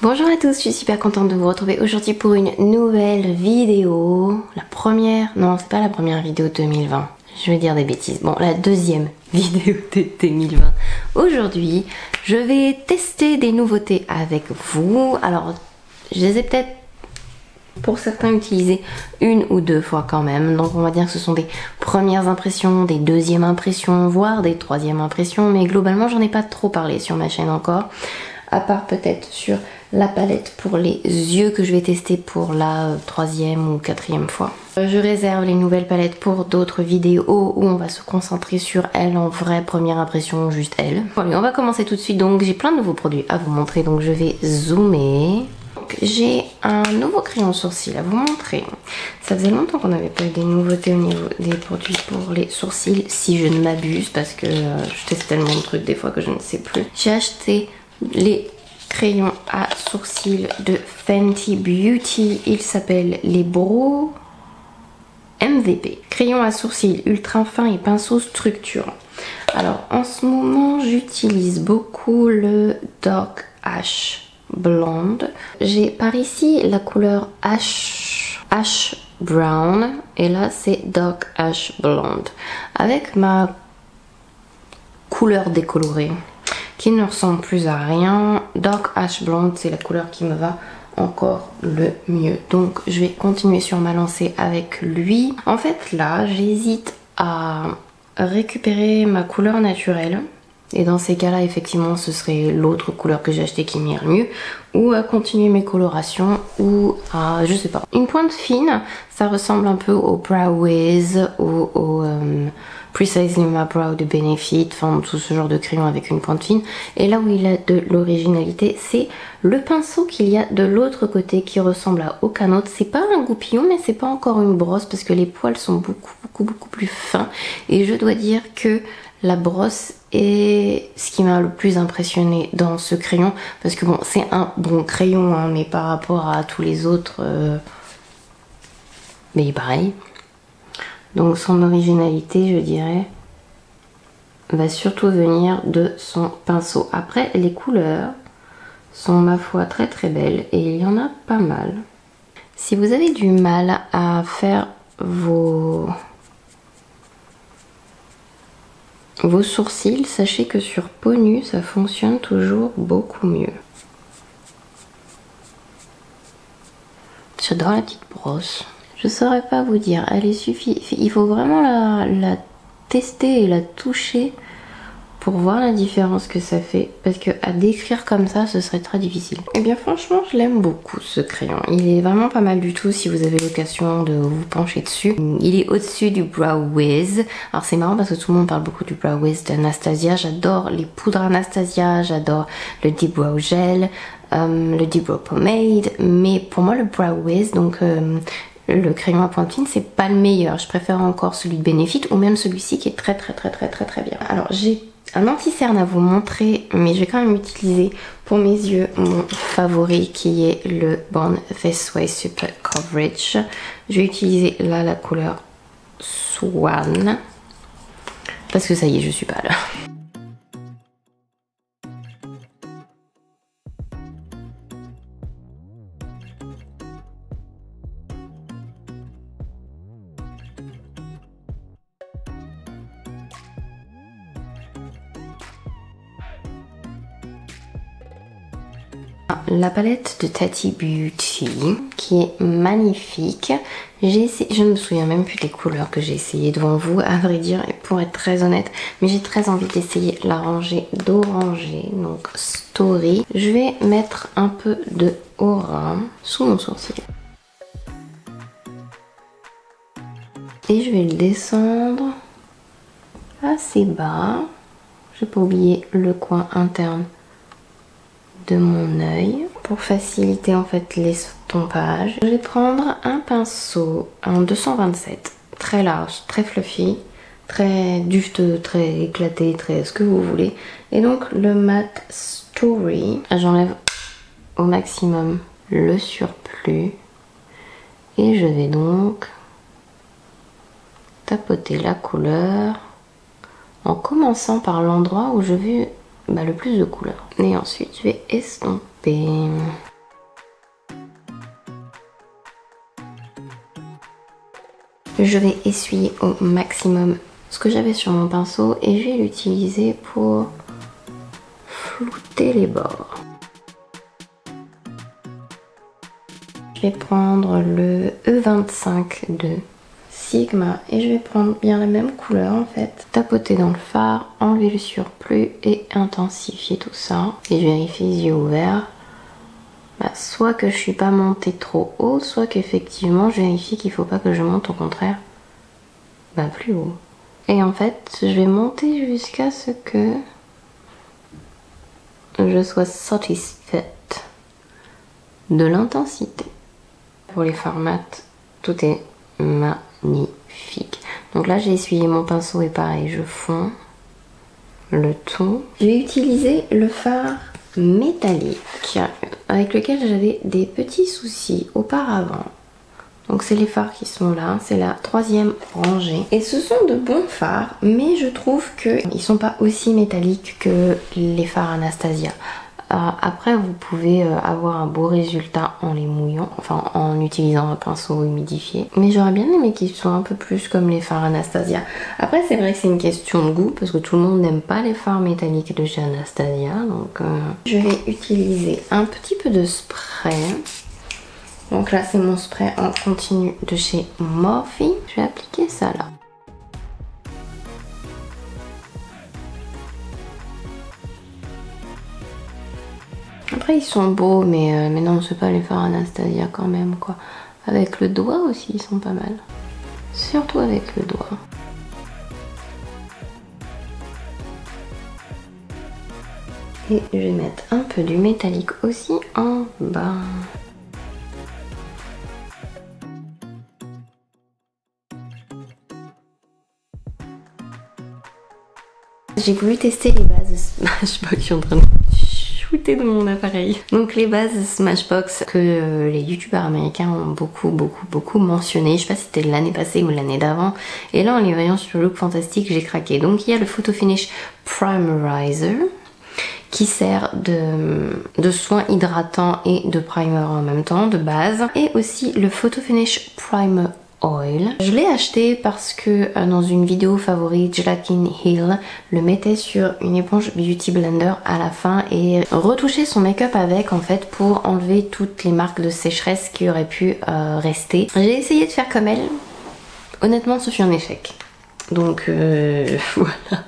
Bonjour à tous, je suis super contente de vous retrouver aujourd'hui pour une nouvelle vidéo. La première, non c'est pas la première vidéo de 2020, je vais dire des bêtises. Bon, la deuxième vidéo de 2020. Aujourd'hui, je vais tester des nouveautés avec vous. Alors, je les ai peut-être pour certains utilisées une ou deux fois quand même. Donc on va dire que ce sont des premières impressions, des deuxièmes impressions, voire des troisièmes impressions. Mais globalement, j'en ai pas trop parlé sur ma chaîne encore. À part peut-être sur la palette pour les yeux que je vais tester pour la troisième ou quatrième fois. Je réserve les nouvelles palettes pour d'autres vidéos où on va se concentrer sur elle en vraie première impression, juste elle. Allez, on va commencer tout de suite. Donc j'ai plein de nouveaux produits à vous montrer, donc je vais zoomer. J'ai un nouveau crayon sourcil à vous montrer. Ça faisait longtemps qu'on n'avait pas eu des nouveautés au niveau des produits pour les sourcils, si je ne m'abuse, parce que je teste tellement de trucs des fois que je ne sais plus. J'ai acheté les crayons à sourcils de Fenty Beauty. Ils s'appellent les Brow MVP. Crayons à sourcils ultra fins et pinceau structurant. Alors en ce moment j'utilise beaucoup le Dark Ash Blonde. J'ai par ici la couleur Ash Brown et là c'est Dark Ash Blonde. Avec ma couleur décolorée qui ne ressemble plus à rien. Dark Ash Blonde, c'est la couleur qui me va encore le mieux. Donc je vais continuer sur ma lancée avec lui. En fait là, j'hésite à récupérer ma couleur naturelle. Et dans ces cas-là, effectivement, ce serait l'autre couleur que j'ai acheté qui m'irait mieux. Ou à continuer mes colorations, ou à, je sais pas. Une pointe fine, ça ressemble un peu au Brow Wiz, au Precisely My Brow de Benefit, enfin tout ce genre de crayon avec une pointe fine. Et là où il a de l'originalité, c'est le pinceau qu'il y a de l'autre côté qui ressemble à aucun autre. C'est pas un goupillon, mais c'est pas encore une brosse parce que les poils sont beaucoup plus fins. Et je dois dire que la brosse est ce qui m'a le plus impressionné dans ce crayon. Parce que bon, c'est un bon crayon, hein, mais par rapport à tous les autres, mais il est pareil. Donc son originalité, je dirais, va surtout venir de son pinceau. Après, les couleurs sont ma foi très belles et il y en a pas mal. Si vous avez du mal à faire vos sourcils, sachez que sur peau nue, ça fonctionne toujours beaucoup mieux. J'adore la petite brosse. Je saurais pas vous dire, il faut vraiment la tester et la toucher pour voir la différence que ça fait, parce que à décrire comme ça, ce serait très difficile. Et bien franchement, je l'aime beaucoup ce crayon. Il est vraiment pas mal du tout si vous avez l'occasion de vous pencher dessus. Il est au-dessus du Brow Wiz. Alors c'est marrant parce que tout le monde parle beaucoup du Brow Wiz d'Anastasia. J'adore les poudres Anastasia, j'adore le Deep Brow Gel, le Deep Brow Pomade, mais pour moi le Brow Wiz, donc le crayon à pointe fine, c'est pas le meilleur. Je préfère encore celui de Benefit ou même celui-ci qui est très bien. Alors j'ai un anti-cerne à vous montrer, mais je vais quand même utiliser pour mes yeux mon favori qui est le Born This Way Super Coverage. Je vais utiliser là la couleur Swan parce que ça y est, je suis pâle. La palette de Tati Beauty qui est magnifique. Je ne me souviens même plus des couleurs que j'ai essayé devant vous, à vrai dire, et pour être très honnête, mais j'ai très envie d'essayer la rangée d'orangé, donc Story. Je vais mettre un peu de aura sous mon sourcil. Et je vais le descendre assez bas. Je vais pas oublier le coin interne de mon œil pour faciliter en fait l'estompage. Je vais prendre un pinceau en 227, très large, très fluffy, très dufteux, très éclaté, très ce que vous voulez. Et donc le MAC Story, j'enlève au maximum le surplus et je vais donc tapoter la couleur en commençant par l'endroit où je veux le plus de couleurs. Et ensuite je vais estomper. je vais essuyer au maximum ce que j'avais sur mon pinceau et je vais l'utiliser pour flouter les bords. Je vais prendre le E25 de Sigma et je vais prendre bien la même couleur en fait. Tapoter dans le fard, enlever le surplus et intensifier tout ça. Et je vérifie les yeux ouverts. Soit que je suis pas montée trop haut, soit qu'effectivement je vérifie qu'il faut pas que je monte au contraire plus haut. Et en fait je vais monter jusqu'à ce que je sois satisfaite de l'intensité. Pour les formats, tout est magnifique. Donc là j'ai essuyé mon pinceau et pareil je fonds le tout. Je vais utiliser le fard métallique avec lequel j'avais des petits soucis auparavant. Donc c'est les fards qui sont là, c'est la 3e rangée. Et ce sont de bons fards, mais je trouve qu'ils sont pas aussi métalliques que les fards Anastasia. Après vous pouvez avoir un beau résultat en les mouillant, enfin en utilisant un pinceau humidifié. Mais j'aurais bien aimé qu'ils soient un peu plus comme les fards Anastasia. Après c'est vrai que c'est une question de goût parce que tout le monde n'aime pas les fards métalliques de chez Anastasia. Donc je vais utiliser un petit peu de spray. Donc là c'est mon spray en continu de chez Morphe. Je vais appliquer ça là. Après ils sont beaux mais non c'est pas les fards Anastasia quand même quoi. Avec le doigt aussi ils sont pas mal. Surtout avec le doigt. Et je vais mettre un peu du métallique aussi en bas. J'ai voulu tester les bases Smashbox, je suis en train de shooter de mon appareil. Donc les bases Smashbox que les youtubeurs américains ont beaucoup mentionné. Je sais pas si c'était l'année passée ou l'année d'avant. Et là en les voyant sur Look Fantastic, j'ai craqué. Donc il y a le Photo Finish Primerizer qui sert de soin hydratant et de primer en même temps, de base. Et aussi le Photo Finish Primer Oil. Je l'ai acheté parce que dans une vidéo favorite, Jaclyn Hill le mettait sur une éponge Beauty Blender à la fin et retouchait son make-up avec en fait pour enlever toutes les marques de sécheresse qui auraient pu rester. J'ai essayé de faire comme elle. Honnêtement, ce fut un échec. Donc voilà.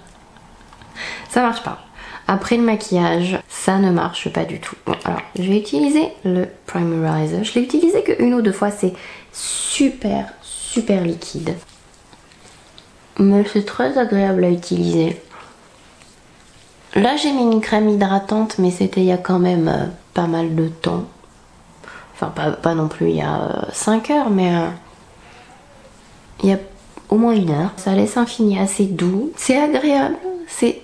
Ça marche pas. Après le maquillage, ça ne marche pas du tout. Bon, alors, je vais utiliser le Primerizer. Je l'ai utilisé qu'une ou deux fois, c'est super liquide. Mais c'est très agréable à utiliser. Là, j'ai mis une crème hydratante, mais c'était il y a quand même pas mal de temps. Enfin, pas non plus il y a 5 heures, mais il y a au moins 1 heure. Ça laisse un fini assez doux. C'est agréable, c'est...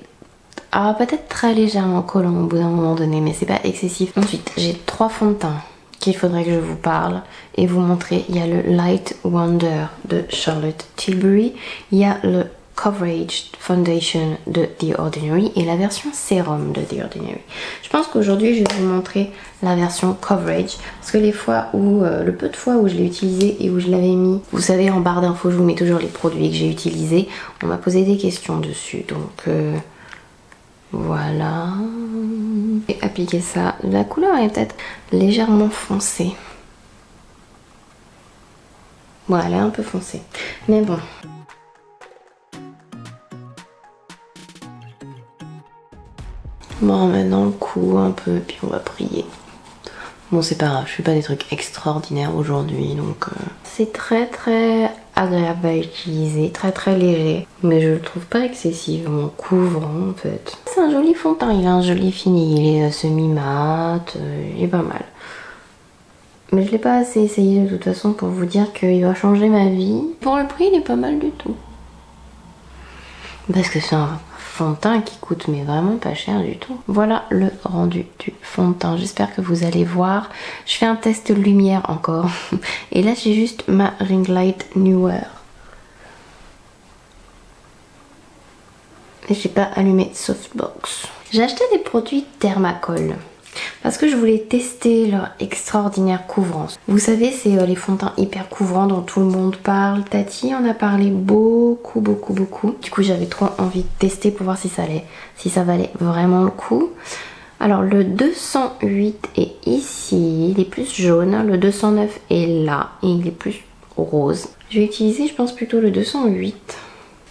peut-être très légèrement collant au bout d'un moment donné, mais c'est pas excessif. Ensuite, j'ai 3 fonds de teint qu'il faudrait que je vous parle et vous montrer. Il y a le Light Wonder de Charlotte Tilbury, il y a le Coverage Foundation de The Ordinary et la version sérum de The Ordinary. Je pense qu'aujourd'hui je vais vous montrer la version Coverage parce que les fois où, le peu de fois où je l'ai utilisé et où je l'avais mis, vous savez en barre d'infos je vous mets toujours les produits que j'ai utilisés, on m'a posé des questions dessus donc... voilà, et appliquer ça. La couleur est peut-être légèrement foncée. Ouais, elle est un peu foncée. Mais bon. Bon, maintenant le cou un peu, puis on va prier. Bon, c'est pas grave, je fais pas des trucs extraordinaires aujourd'hui, donc... C'est très agréable à utiliser, très léger, mais je le trouve pas excessivement couvrant en fait. C'est un joli fond de teint, il a un joli fini, il est semi-mat, il est pas mal. Mais je l'ai pas assez essayé de toute façon pour vous dire qu'il va changer ma vie. Pour le prix, il est pas mal du tout. Parce que c'est un fond de teint qui coûte mais vraiment pas cher du tout. Voilà le rendu du fond de teint. J'espère que vous allez voir. Je fais un test lumière encore. Et là j'ai juste ma ring light Newer. Et j'ai pas allumé softbox. J'ai acheté des produits Thermacol. parce que je voulais tester leur extraordinaire couvrance. Vous savez, c'est les fonds de teint hyper couvrants dont tout le monde parle. Tati en a parlé beaucoup. Du coup, j'avais trop envie de tester pour voir si ça valait vraiment le coup. Alors le 208 est ici, il est plus jaune, le 209 est là et il est plus rose. Je vais utiliser, je pense, plutôt le 208.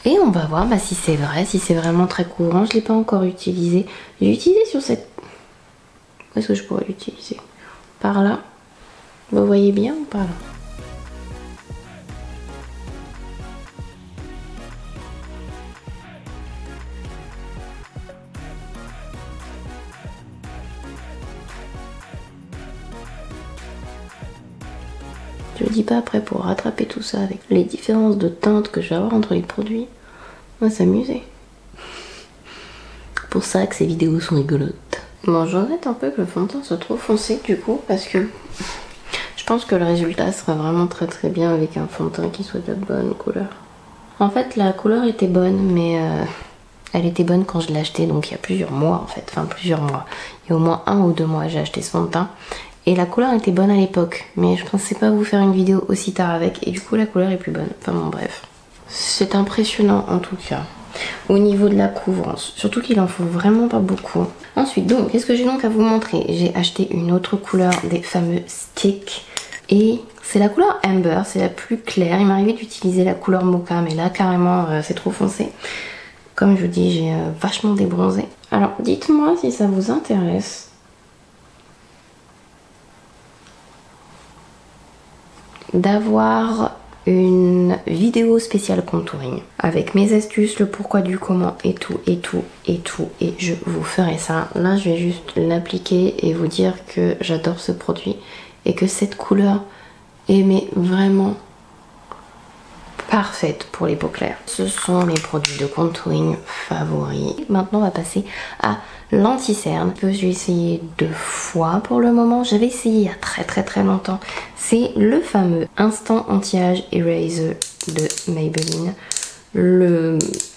Et on va voir si c'est vrai, si c'est vraiment très couvrant. Je ne l'ai pas encore utilisé. J'ai utilisé sur cette... Où est-ce que je pourrais l'utiliser? Par là. Vous voyez bien ou par là? Je le dis pas après pour rattraper tout ça avec les différences de teintes que je vais avoir entre les produits. On va s'amuser. Pour ça que ces vidéos sont rigolotes. Bon, je regrette un peu que le fond de teint soit trop foncé du coup, parce que je pense que le résultat sera vraiment très bien avec un fond de teint qui soit de la bonne couleur. En fait, la couleur était bonne, mais elle était bonne quand je l'ai acheté, donc il y a plusieurs mois en fait, enfin plusieurs mois. Il y a au moins 1 ou 2 mois j'ai acheté ce fond de teint. Et la couleur était bonne à l'époque, mais je pensais pas vous faire une vidéo aussi tard avec, et du coup la couleur est plus bonne. Enfin bon, bref. C'est impressionnant en tout cas, au niveau de la couvrance. Surtout qu'il en faut vraiment pas beaucoup. Ensuite, donc, qu'est-ce que j'ai donc à vous montrer? J'ai acheté une autre couleur des fameux sticks. Et c'est la couleur Amber, c'est la plus claire. Il m'arrivait d'utiliser la couleur Mocha, mais là carrément c'est trop foncé. Comme je vous dis, j'ai vachement débronzé. Alors dites-moi si ça vous intéresse d'avoir une vidéo spéciale contouring avec mes astuces, le pourquoi du comment et tout, et je vous ferai ça. Là je vais juste l'appliquer et vous dire que j'adore ce produit et que cette couleur est mais vraiment parfaite pour les peaux claires. Ce sont mes produits de contouring favoris. Maintenant on va passer à l'anti-cerne que j'ai essayé 2 fois pour le moment. J'avais essayé il y a très longtemps. C'est le fameux Instant Anti-Age Eraser de Maybelline.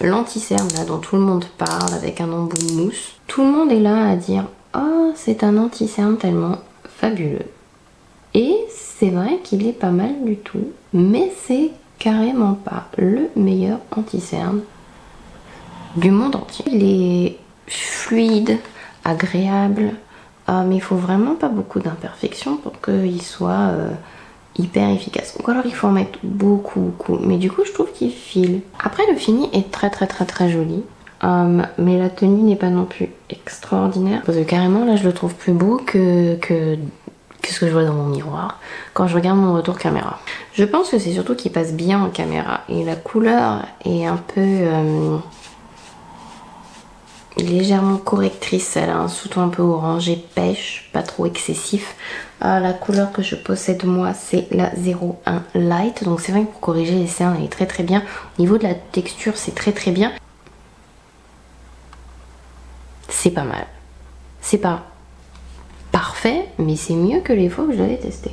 L'anti-cerne là dont tout le monde parle avec un embout de mousse. Tout le monde est là à dire oh c'est un anti-cerne tellement fabuleux. Et c'est vrai qu'il est pas mal du tout, mais c'est carrément pas le meilleur anti-cerne du monde entier. Il est fluide, agréable, mais il faut vraiment pas beaucoup d'imperfections pour qu'il soit hyper efficace. Ou alors il faut en mettre beaucoup, mais du coup je trouve qu'il file. Après le fini est très joli, mais la tenue n'est pas non plus extraordinaire, parce que carrément là je le trouve plus beau que ce que je vois dans mon miroir quand je regarde mon retour caméra. Je pense que c'est surtout qu'il passe bien en caméra et la couleur est un peu légèrement correctrice. Elle a un sous-ton un peu orangé pêche, pas trop excessif. La couleur que je possède moi c'est la 01 Light, donc c'est vrai que pour corriger les cernes elle est très bien. Au niveau de la texture c'est très bien. C'est pas mal. C'est pas parfait, mais c'est mieux que les fois où je l'avais testé.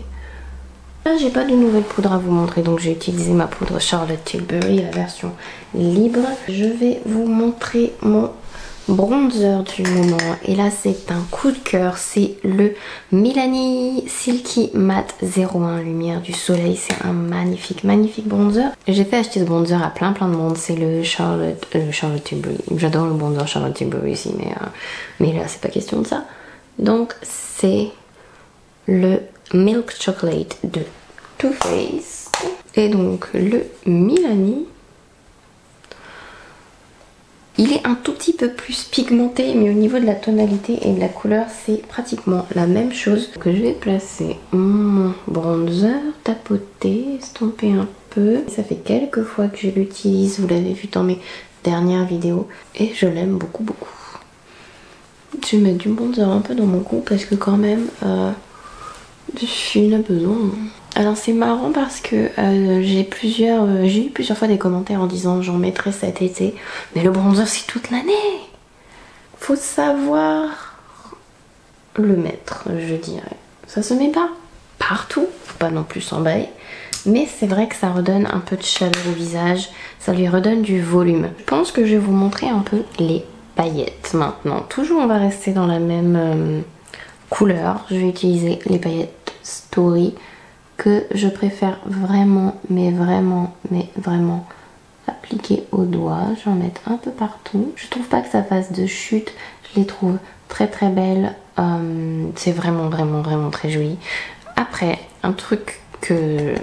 Là j'ai pas de nouvelles poudres à vous montrer, donc j'ai utilisé ma poudre Charlotte Tilbury, la version libre. Je vais vous montrer mon bronzer du moment, et là c'est un coup de cœur, c'est le Milani Silky Matte 01 Lumière du Soleil. C'est un magnifique bronzer. J'ai fait acheter ce bronzer à plein de monde, c'est le Charlotte Tilbury. J'adore le bronzer Charlotte Tilbury ici, mais là c'est pas question de ça. Donc c'est le Milk Chocolate de Too Faced. Et donc le Milani, il est un tout petit peu plus pigmenté, mais au niveau de la tonalité et de la couleur c'est pratiquement la même chose. Que je vais placer mon bronzer, tapoter, estomper un peu. Ça fait quelques fois que je l'utilise, vous l'avez vu dans mes dernières vidéos, et je l'aime beaucoup. Je vais mettre du bronzer un peu dans mon cou parce que quand même j'en ai besoin. Alors c'est marrant parce que j'ai eu plusieurs fois des commentaires en disant j'en mettrai cet été, mais le bronzer c'est toute l'année. Faut savoir le mettre, je dirais. Ça se met pas partout, faut pas non plus s'emballer, mais c'est vrai que ça redonne un peu de chaleur au visage, ça lui redonne du volume. Je pense que je vais vous montrer un peu les paillettes maintenant. Toujours on va rester dans la même couleur, je vais utiliser les paillettes Story que je préfère vraiment, mais vraiment appliquer au doigt. Je vais en mettre un peu partout. Je trouve pas que ça fasse de chute, je les trouve très belles. C'est vraiment très joli. Après, un truc que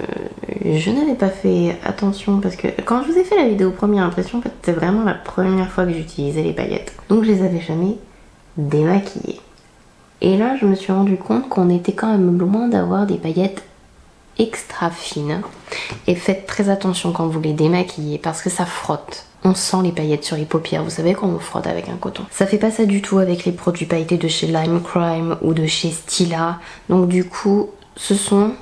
je n'avais pas fait attention parce que quand je vous ai fait la vidéo première impression, en fait c'était vraiment la première fois que j'utilisais les paillettes, donc je les avais jamais démaquillées. Et là je me suis rendu compte qu'on était quand même loin d'avoir des paillettes extra fines, et faites très attention quand vous les démaquillez parce que ça frotte. On sent les paillettes sur les paupières, vous savez quand on frotte avec un coton. Ça fait pas ça du tout avec les produits pailletés de chez Lime Crime ou de chez Stila, donc du coup ce sont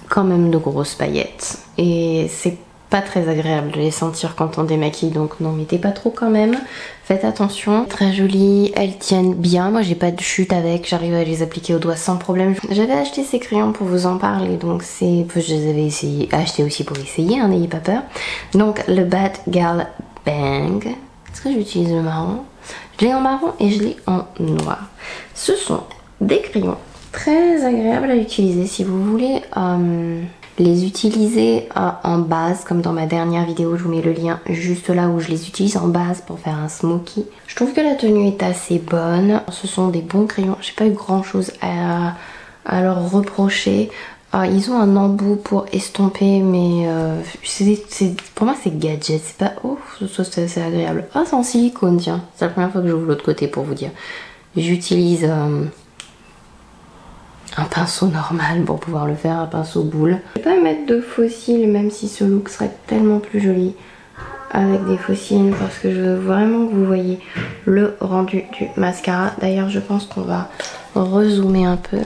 quand même de grosses paillettes et c'est pas très agréable de les sentir quand on démaquille, donc n'en mettez pas trop quand même, faites attention. Très jolies, elles tiennent bien, moi j'ai pas de chute avec, j'arrive à les appliquer au doigt sans problème. J'avais acheté ces crayons pour vous en parler, donc je les avais achetés aussi pour essayer, hein, n'ayez pas peur. Donc le Bad Gal Bang, est-ce que j'utilise le marron? Je l'ai en marron et je l'ai en noir. Ce sont des crayons très agréable à utiliser si vous voulez les utiliser en base, comme dans ma dernière vidéo, je vous mets le lien juste là où je les utilise en base pour faire un smoky. Je trouve que la tenue est assez bonne, ce sont des bons crayons, j'ai pas eu grand chose à leur reprocher. Ils ont un embout pour estomper, mais pour moi c'est gadget, c'est pas ouf, c'est assez agréable. Ah, c'est en silicone, tiens, c'est la première fois que j'ouvre l'autre côté pour vous dire. J'utilise un pinceau normal pour pouvoir le faire, un pinceau boule. Je vais pas mettre de faux cils, même si ce look serait tellement plus joli avec des faux cils, parce que je veux vraiment que vous voyez le rendu du mascara. D'ailleurs je pense qu'on va rezoomer un peu.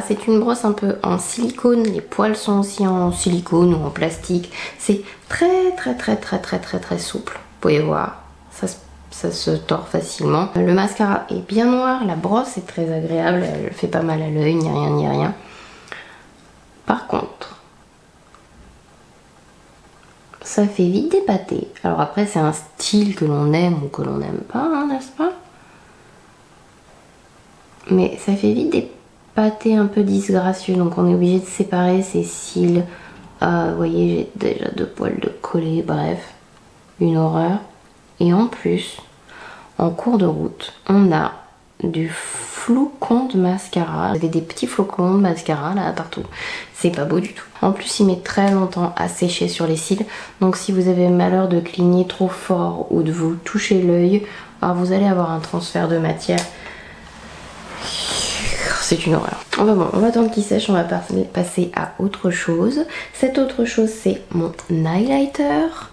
C'est une brosse un peu en silicone, les poils sont aussi en silicone ou en plastique. C'est très souple, vous pouvez voir, ça se tord facilement. Le mascara est bien noir, la brosse est très agréable, elle fait pas mal à l'œil, ni rien. Par contre, ça fait vite dépater. Alors après c'est un style que l'on aime ou que l'on n'aime pas, hein, n'est-ce pas? Mais ça fait vite dépater un peu disgracieux, donc on est obligé de séparer ces cils. Vous voyez, j'ai déjà 2 poils de collés, bref, une horreur. Et en plus, en cours de route, on a du flocon de mascara. Vous avez des petits flocons de mascara là partout. C'est pas beau du tout. En plus, il met très longtemps à sécher sur les cils. Donc si vous avez malheur de cligner trop fort ou de vous toucher l'œil, vous allez avoir un transfert de matière. C'est une horreur. Enfin bon, on va attendre qu'il sèche, on va passer à autre chose. Cette autre chose, c'est mon highlighter.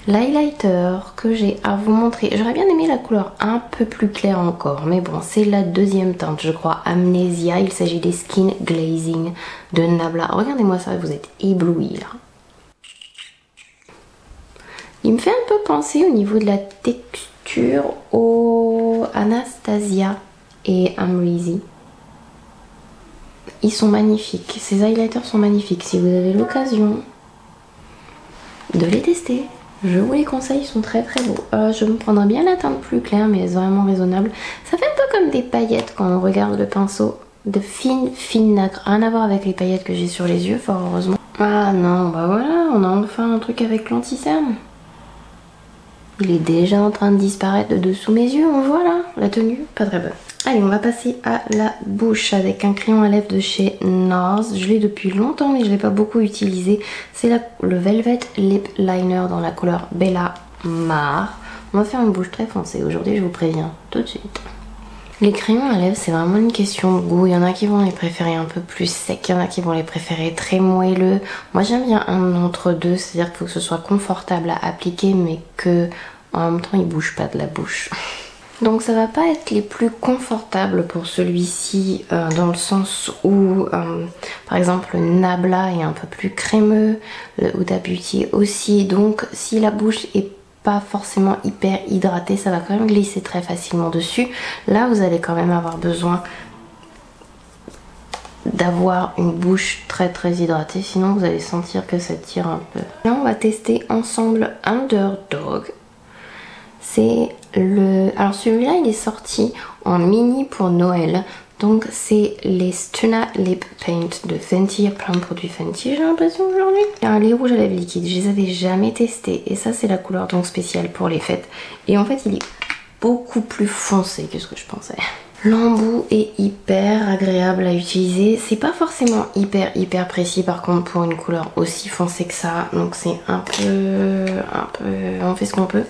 L'highlighter que j'ai à vous montrer, j'aurais bien aimé la couleur un peu plus claire encore, mais bon, c'est la deuxième teinte, je crois, Amnesia. Il s'agit des Skin Glazing de Nabla. Regardez-moi ça, vous êtes éblouis là. Il me fait un peu penser au niveau de la texture au Anastasia et Amrezy. Ils sont magnifiques, ces highlighters sont magnifiques. Si vous avez l'occasion de les tester, je vous les conseille, ils sont très beaux. Je me prendrai bien la teinte plus claire, mais vraiment raisonnable. Ça fait un peu comme des paillettes quand on regarde le pinceau. De fine nacre. Rien à voir avec les paillettes que j'ai sur les yeux, fort heureusement. Ah non, bah voilà, on a enfin un truc avec l'anti-cerne. Il est déjà en train de disparaître de dessous mes yeux, on voit là, la tenue, pas très bonne. Allez, on va passer à la bouche avec un crayon à lèvres de chez NARS. Je l'ai depuis longtemps mais je ne l'ai pas beaucoup utilisé. C'est le Velvet Lip Liner dans la couleur Bella Mar. On va faire une bouche très foncée aujourd'hui, je vous préviens tout de suite. Les crayons à lèvres, c'est vraiment une question de goût. Il y en a qui vont les préférer un peu plus secs, il y en a qui vont les préférer très moelleux. Moi j'aime bien un entre deux, c'est-à-dire qu'il faut que ce soit confortable à appliquer mais que en même temps il bouge pas de la bouche. Donc ça va pas être les plus confortables pour celui-ci dans le sens où par exemple le Nabla est un peu plus crémeux, le Huda Beauty aussi, donc si la bouche est pas forcément hyper hydratée, ça va quand même glisser très facilement dessus. Là vous allez quand même avoir besoin d'avoir une bouche très hydratée, sinon vous allez sentir que ça tire un peu. Là on va tester ensemble Underdog. C'est le... Alors celui-là il est sorti en mini pour Noël. Donc c'est les Stunna Lip Paint de Fenty. Il y a plein de produits Fenty, j'ai l'impression aujourd'hui. Il y a un lait rouge à lèvres liquide, je les avais jamais testés. Et ça c'est la couleur donc spéciale pour les fêtes. Et en fait il est beaucoup plus foncé que ce que je pensais. L'embout est hyper agréable à utiliser. C'est pas forcément hyper précis par contre pour une couleur aussi foncée que ça. Donc c'est un peu... On fait ce qu'on peut.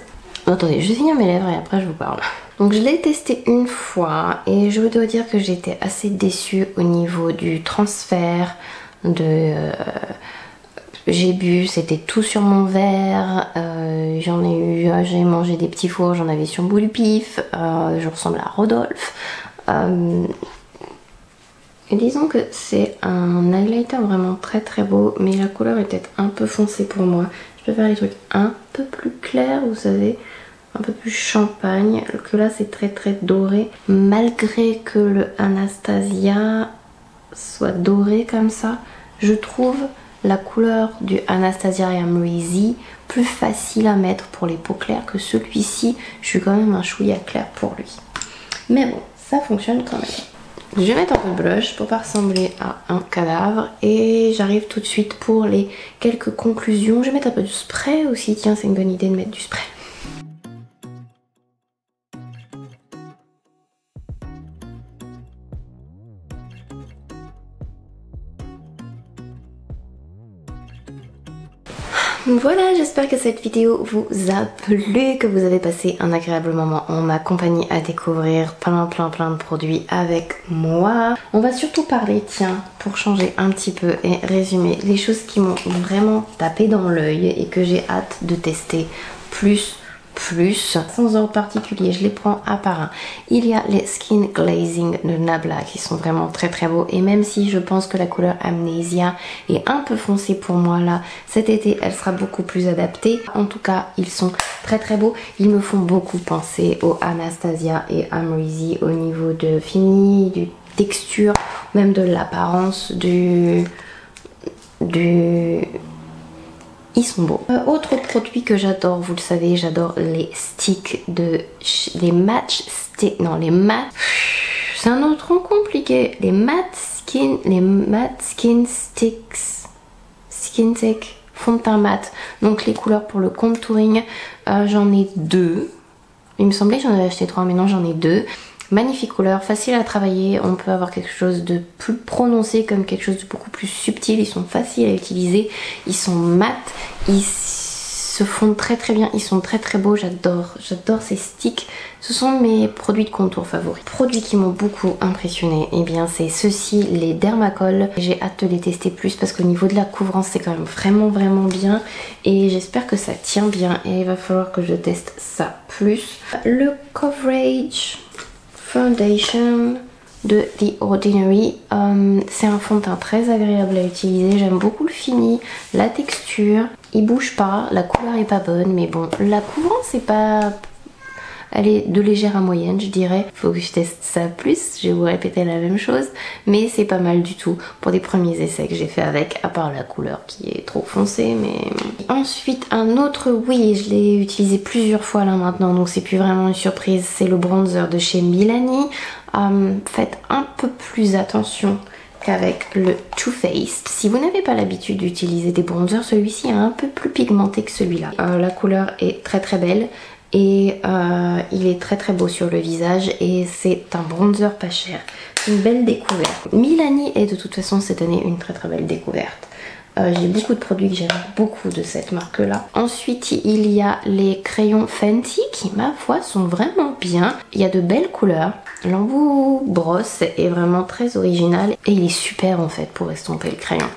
Attendez, je vais finir mes lèvres et après je vous parle. Donc je l'ai testé une fois et je dois dire que j'étais assez déçue au niveau du transfert de... J'ai bu, c'était tout sur mon verre, j'en ai eu, j'ai mangé des petits fours, j'en avais sur le bout du pif, je ressemble à Rodolphe. Et disons que c'est un highlighter vraiment très beau, mais la couleur est peut-être un peu foncée pour moi. Je préfère les trucs un peu plus clairs, vous savez, un peu plus champagne, que là c'est très doré. Malgré que le Anastasia soit doré comme ça, je trouve la couleur du Anastasia Amrezy plus facile à mettre pour les peaux claires que celui-ci. Je suis quand même un chouïa clair pour lui. Mais bon, ça fonctionne quand même. Je vais mettre un peu de blush pour pas ressembler à un cadavre. Et j'arrive tout de suite pour les quelques conclusions. Je vais mettre un peu de spray aussi. Tiens, c'est une bonne idée de mettre du spray. Voilà, j'espère que cette vidéo vous a plu, que vous avez passé un agréable moment en ma compagnie à découvrir plein de produits avec moi. On va surtout parler, tiens, pour changer un petit peu et résumer les choses qui m'ont vraiment tapé dans l'œil et que j'ai hâte de tester plus. Sans ordre particulier, je les prends un par un. Il y a les Skin Glazing de Nabla qui sont vraiment très beaux, et même si je pense que la couleur Amnesia est un peu foncée pour moi là, cet été elle sera beaucoup plus adaptée. En tout cas ils sont très beaux, ils me font beaucoup penser au Anastasia et Amrezy au niveau de fini, du texture, même de l'apparence ils sont beaux. Autre produit que j'adore, vous le savez, j'adore les sticks les match sticks, non les matte, c'est un autre nom compliqué, les matte skin sticks, skin stick, fond de teint mat, donc les couleurs pour le contouring, j'en ai deux, il me semblait que j'en avais acheté 3 mais non j'en ai 2. Magnifique couleur, facile à travailler, on peut avoir quelque chose de plus prononcé comme quelque chose de beaucoup plus subtil, ils sont faciles à utiliser, ils sont mat, ils se fondent très bien, ils sont très beaux, j'adore ces sticks, ce sont mes produits de contour favoris. Produits qui m'ont beaucoup impressionné, et bien c'est ceux-ci, les Dermacol, j'ai hâte de les tester plus parce qu'au niveau de la couvrance c'est quand même vraiment bien et j'espère que ça tient bien et il va falloir que je teste ça plus. Le Coverage Foundation de The Ordinary, c'est un fond de teint très agréable à utiliser, j'aime beaucoup le fini, la texture, il bouge pas, la couleur est pas bonne mais bon, la couvrance est pas... Elle est de légère à moyenne je dirais, faut que je teste ça plus, je vais vous répéter la même chose, mais c'est pas mal du tout pour des premiers essais que j'ai fait avec, à part la couleur qui est trop foncée, mais... Ensuite un autre, oui je l'ai utilisé plusieurs fois là maintenant, donc c'est plus vraiment une surprise, c'est le bronzer de chez Milani. Faites un peu plus attention qu'avec le Too Faced. Si vous n'avez pas l'habitude d'utiliser des bronzers, celui-ci est un peu plus pigmenté que celui-là. La couleur est très belle. Et il est très beau sur le visage et c'est un bronzer pas cher. Une belle découverte. Milani est de toute façon cette année une très belle découverte. J'ai beaucoup de produits que j'aime beaucoup de cette marque là. Ensuite il y a les crayons Fenty qui ma foi sont vraiment bien. Il y a de belles couleurs. L'embout brosse est vraiment très original et il est super en fait pour estomper le crayon.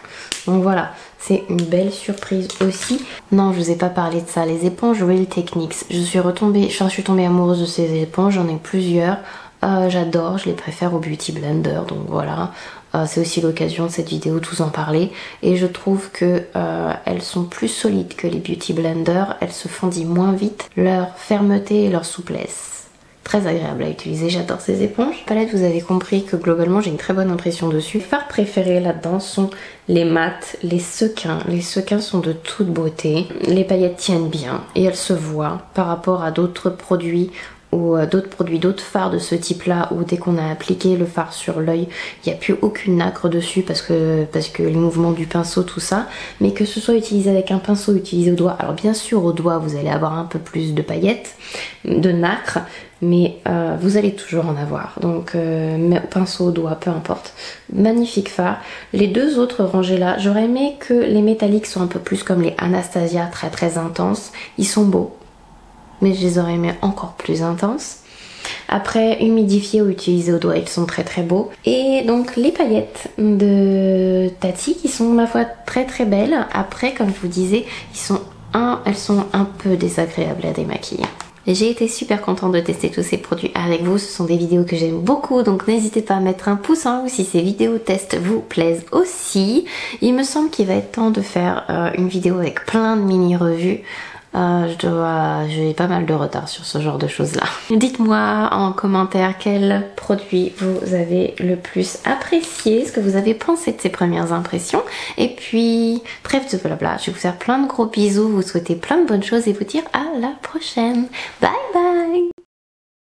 Donc voilà, c'est une belle surprise aussi. Non, je vous ai pas parlé de ça, les éponges Real Techniques. Je suis tombée amoureuse de ces éponges, j'en ai plusieurs. J'adore, je les préfère au Beauty Blender, donc voilà. C'est aussi l'occasion de cette vidéo de vous en parler. Et je trouve que elles sont plus solides que les Beauty Blender, elles se fondent moins vite. Leur fermeté et leur souplesse, très agréable à utiliser, j'adore ces éponges. Palette, vous avez compris que globalement j'ai une très bonne impression dessus. Mes fards préférés là-dedans sont les mats, les sequins. Les sequins sont de toute beauté. Les paillettes tiennent bien et elles se voient par rapport à d'autres produits ou d'autres produits, d'autres fards de ce type là où dès qu'on a appliqué le fard sur l'œil il n'y a plus aucune nacre dessus parce que les mouvements du pinceau tout ça, mais que ce soit utilisé avec un pinceau utilisé au doigt, alors bien sûr au doigt vous allez avoir un peu plus de paillettes, de nacre, mais vous allez toujours en avoir, donc pinceau au doigt, peu importe. Magnifique fard. Les deux autres rangées là, j'aurais aimé que les métalliques soient un peu plus comme les Anastasia, très très intenses. Ils sont beaux, mais je les aurais aimés encore plus intenses. Après, humidifiés ou utilisés au doigt, ils sont très très beaux. Et donc les paillettes de Tati qui sont ma foi très très belles. Après, comme je vous disais, elles sont un peu désagréables à démaquiller. J'ai été super contente de tester tous ces produits avec vous, ce sont des vidéos que j'aime beaucoup, donc n'hésitez pas à mettre un pouce en haut si ces vidéos tests vous plaisent aussi. Il me semble qu'il va être temps de faire une vidéo avec plein de mini-revues. J'ai pas mal de retard sur ce genre de choses là. Dites-moi en commentaire quel produit vous avez le plus apprécié, ce que vous avez pensé de ces premières impressions. Et puis, bref de blabla, je vais vous faire plein de gros bisous, vous souhaiter plein de bonnes choses et vous dire à la prochaine. Bye bye!